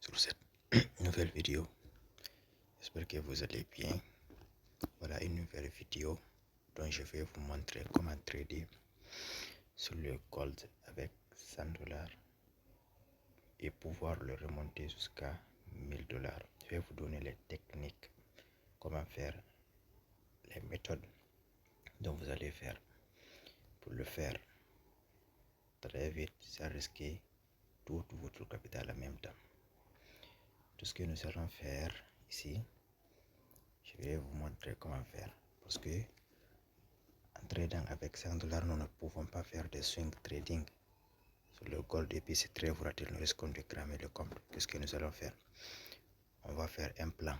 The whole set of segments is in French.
sur cette nouvelle vidéo. J'espère que vous allez bien. Voilà une nouvelle vidéo dont je vais vous montrer comment trader sur le gold avec 100 $ et pouvoir le remonter jusqu'à 1000 $. Je vais vous donner les techniques, comment faire, les méthodes dont vous allez faire pour le faire très vite sans risquer tout votre capital en même temps. Tout ce que nous allons faire ici, je vais vous montrer comment faire, parce que en trading avec 100 $, nous ne pouvons pas faire de swing trading sur le gold et puis c'est très volatile, nous risquons de cramer le compte. Qu'est-ce que nous allons faire? On va faire un plan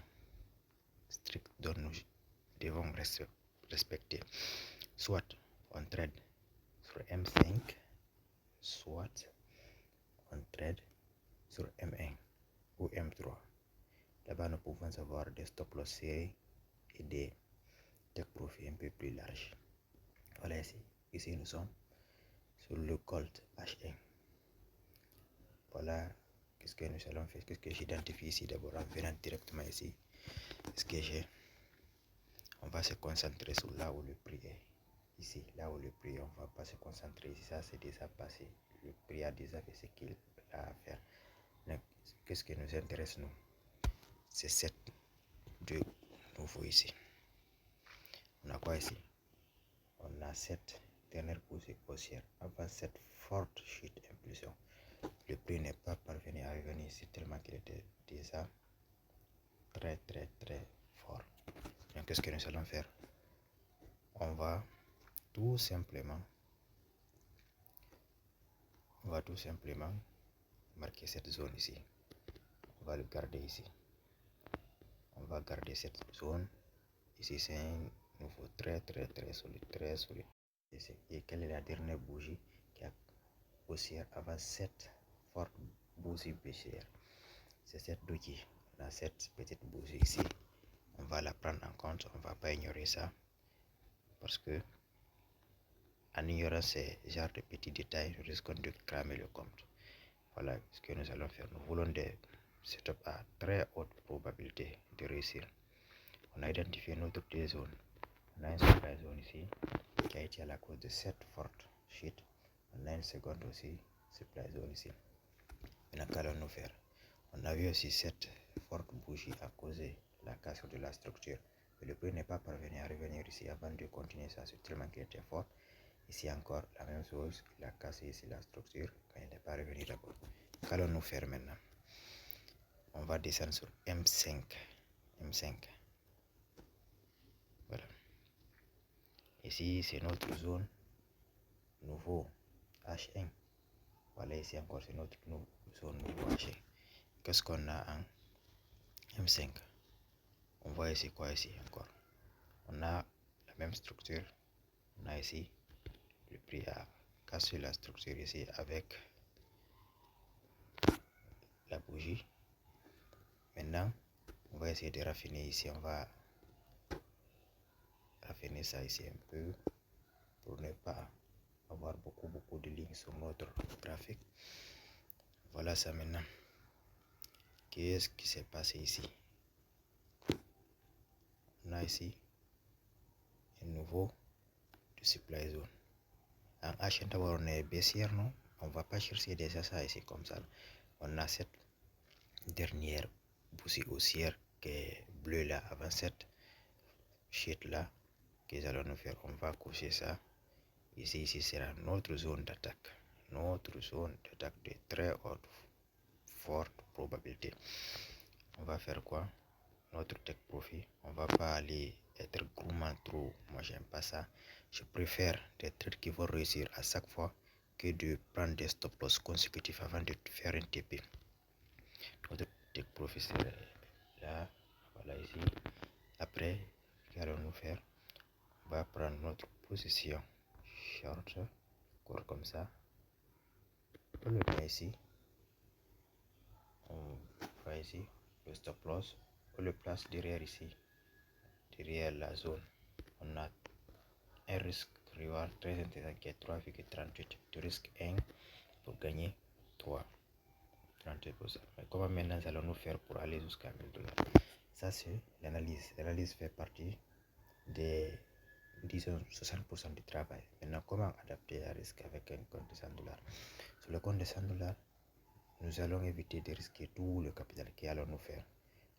strict dont nous devons respecter. Soit on trade sur M5, soit on trade sur M1 ou M3. Là-bas, nous pouvons avoir des stop loss serrés et des take profit un peu plus larges. Voilà ici nous sommes sur le gold H1. Voilà qu'est-ce que nous allons faire, qu'est-ce que j'identifie ici d'abord en venant directement ici. Ce que j'ai, on va se concentrer sur là où le prix est. Ici, là où le prix, on va pas se concentrer ici, ça c'est déjà passé. Le prix a déjà fait ce qu'il a à faire. Donc, qu'est-ce qui nous intéresse nous? C'est cette de nouveau ici. On a quoi ici? On a cette dernière poussée haussière avant cette forte chute impulsion. Le prix n'est pas parvenu à revenir ici tellement qu'il était déjà très fort. Donc qu'est-ce que nous allons faire? On va tout simplement marquer cette zone ici. On va le garder ici. On va garder cette zone ici. C'est un nouveau très solide. Et quelle est la dernière bougie qui a haussière avant cette forte bougie baissière? C'est cette bougie. On a cette petite bougie ici. On va la prendre en compte. On va pas ignorer ça, parce que en ignorant ces genres de petits détails, nous risquons de cramer le compte. Voilà ce que nous allons faire. Nous voulons des setups à très haute probabilité de réussir. On a identifié notre deux zones. On a une supply zone ici qui a été à la cause de cette forte chute. On a une seconde aussi supply zone ici. Maintenant, qu'allons-nous faire? On a vu aussi cette forte bougie a causé la casse de la structure. Mais le prix n'est pas parvenu à revenir ici avant de continuer ça, c'est tellement qu'il était fort. Ici encore la même chose, il a cassé ici la structure, mais il n'est pas revenu d'abord. Qu'allons-nous faire maintenant? On va descendre sur M5. Voilà. Ici c'est notre zone nouveau H1. Voilà, ici encore c'est notre zone nouveau H1. Qu'est-ce qu'on a en M5? On voit ici quoi ici encore? On a la même structure. On a ici le prix a cassé la structure ici avec la bougie. Maintenant, on va essayer de raffiner ici. On va raffiner ça ici un peu pour ne pas avoir beaucoup de lignes sur notre graphique. Voilà ça maintenant. Qu'est-ce qui s'est passé ici? On a ici un nouveau de supply zone. En H d'abord on est baissière, non? On va pas chercher déjà ça ici comme ça. On a cette dernière bougie haussière qui est bleue là avant cette chute là. Qu'est-ce que nous allons faire? On va coucher ça. Ici sera notre zone d'attaque. Notre zone d'attaque de très haute, forte probabilité. On va faire quoi? Notre take profit. On va pas aller être gourmand trop. Moi j'aime pas ça. Je préfère des trades qui vont réussir à chaque fois que de prendre des stop loss consécutifs avant de faire un TP. Notre take profit c'est là. Voilà ici. Après, qu'allons-nous faire? On va prendre notre position short, encore comme ça. On le met ici. On va ici, le stop loss. On le place derrière ici, derrière la zone. On a un risque reward très intéressant qui est 3,38. Tu risques 1 pour gagner 3. 30%. Mais comment maintenant allons-nous faire pour aller jusqu'à 1000 dollars? Ça, c'est l'analyse. L'analyse fait partie des, disons, 60% du travail. Maintenant, comment adapter le risque avec un compte de 100 dollars? Sur le compte de 100 dollars, nous allons éviter de risquer tout le capital qu'allons-nous faire.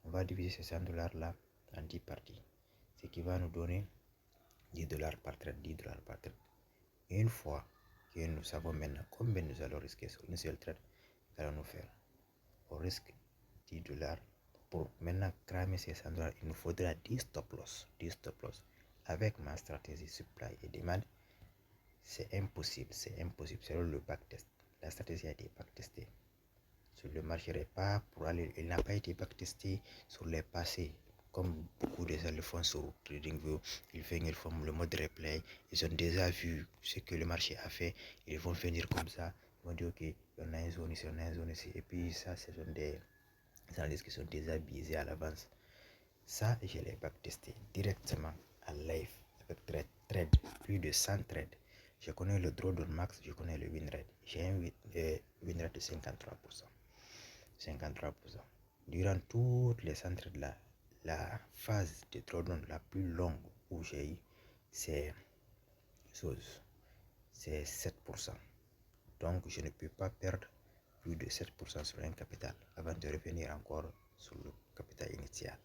On va diviser ces 100 dollars là en 10 parties, ce qui va nous donner 10 dollars par trade, 10 dollars par trade. Et une fois que nous savons maintenant combien nous allons risquer sur une seule trade, qu'allons-nous faire? On risque 10 dollars. Pour maintenant cramer ces 100 dollars, il nous faudra 10 stop loss. 10 stop loss. Avec ma stratégie supply et demand, c'est impossible. C'est impossible. C'est le backtest. La stratégie a été backtestée. Sur le marché pas pour aller, il n'a pas été backtesté sur les passés. Comme beaucoup de gens le font sur TradingView, ils font le mode replay. Ils ont déjà vu ce que le marché a fait. Ils vont venir comme ça. Ils vont dire ok, on a une zone ici, on a une zone ici. Et puis ça, ce sont des analyses qui sont déjà biaisées à l'avance. Ça, je l'ai backtesté directement en live avec trade, plus de 100 trades. Je connais le drawdown max, je connais le win rate. J'ai un win rate de 53%. 53%. Durant toutes les 100 trades là, la phase de drawdown la plus longue où j'ai eu, c'est 7%. Donc, je ne peux pas perdre plus de 7% sur un capital avant de revenir encore sur le capital initial.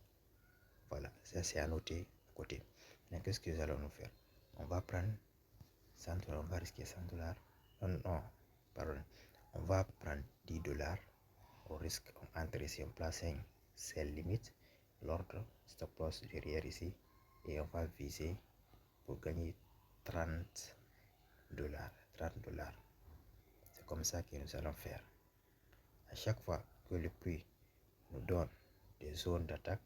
Voilà, ça c'est à noter à côté. Mais qu'est-ce que nous allons nous faire? On va prendre 100 dollars, on va risquer 100 dollars. Non, pardon. On va prendre 10 dollars au risque. On entre ici, on place un sell limite, l'ordre stop loss derrière ici, et on va viser pour gagner 30 dollars. 30 dollars. C'est comme ça que nous allons faire. À chaque fois que le prix nous donne des zones d'attaque,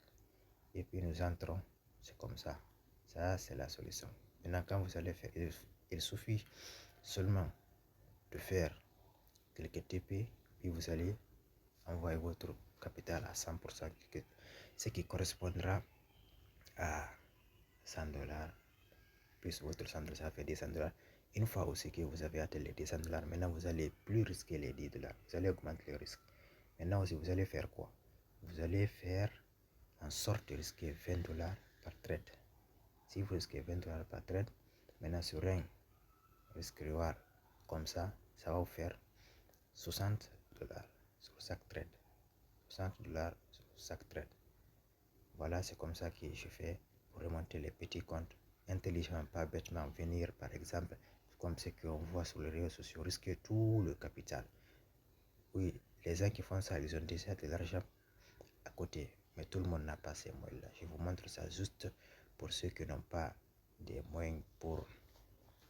et puis nous entrons, c'est comme ça. Ça, c'est la solution. Maintenant, quand vous allez faire, il suffit seulement de faire quelques TP, puis vous allez envoyer votre capital à 100%, ce qui correspondra à 100 dollars, plus votre 100 dollars, ça fait 200 dollars. Une fois aussi que vous avez atteint les 200 dollars, maintenant vous allez plus risquer les 10 dollars, vous allez augmenter le risque. Maintenant aussi, vous allez faire quoi? Vous allez faire en sorte de risquer 20 dollars par trade. Si vous risquez 20 dollars par trade, maintenant sur un risque reward comme ça, ça va vous faire 60 dollars sur chaque trade. 60 dollars sur chaque trade. Voilà, c'est comme ça que je fais pour remonter les petits comptes intelligemment, pas bêtement. Venir par exemple, comme ce qu'on voit sur les réseaux sociaux, risquer tout le capital. Oui, les gens qui font ça, ils ont déjà de l'argent à côté, mais tout le monde n'a pas ces moyens-là. Je vous montre ça juste pour ceux qui n'ont pas des moyens pour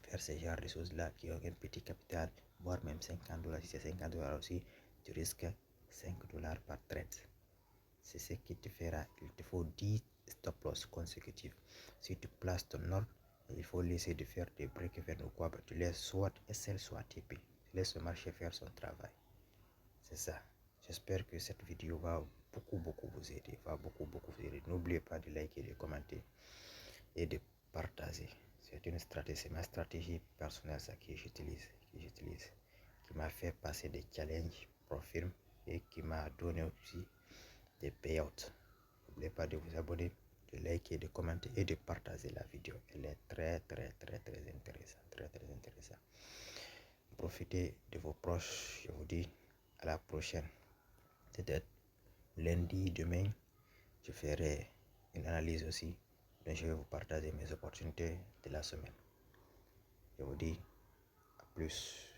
faire ce genre de choses-là, qui ont un petit capital, voire même 50 dollars. Si c'est 50 dollars aussi, tu risques 5 dollars par trade. C'est ce qui te fera, il te faut 10 stop loss consécutifs. Si tu places ton ordre, il faut laisser de faire des break-even ou quoi, tu laisses soit SL soit TP. Tu laisses le marché faire son travail. C'est ça. J'espère que cette vidéo va beaucoup vous aider, N'oubliez pas de liker, de commenter et de partager. C'est une stratégie, c'est ma stratégie personnelle ça que j'utilise, qui m'a fait passer des challenges profils et qui m'a donné aussi des payouts. N'oubliez pas de vous abonner, de liker, de commenter et de partager la vidéo. Elle est très intéressante, Profitez de vos proches. Je vous dis à la prochaine. Peut-être lundi, demain, je ferai une analyse aussi. Donc je vais vous partager mes opportunités de la semaine. Je vous dis à plus.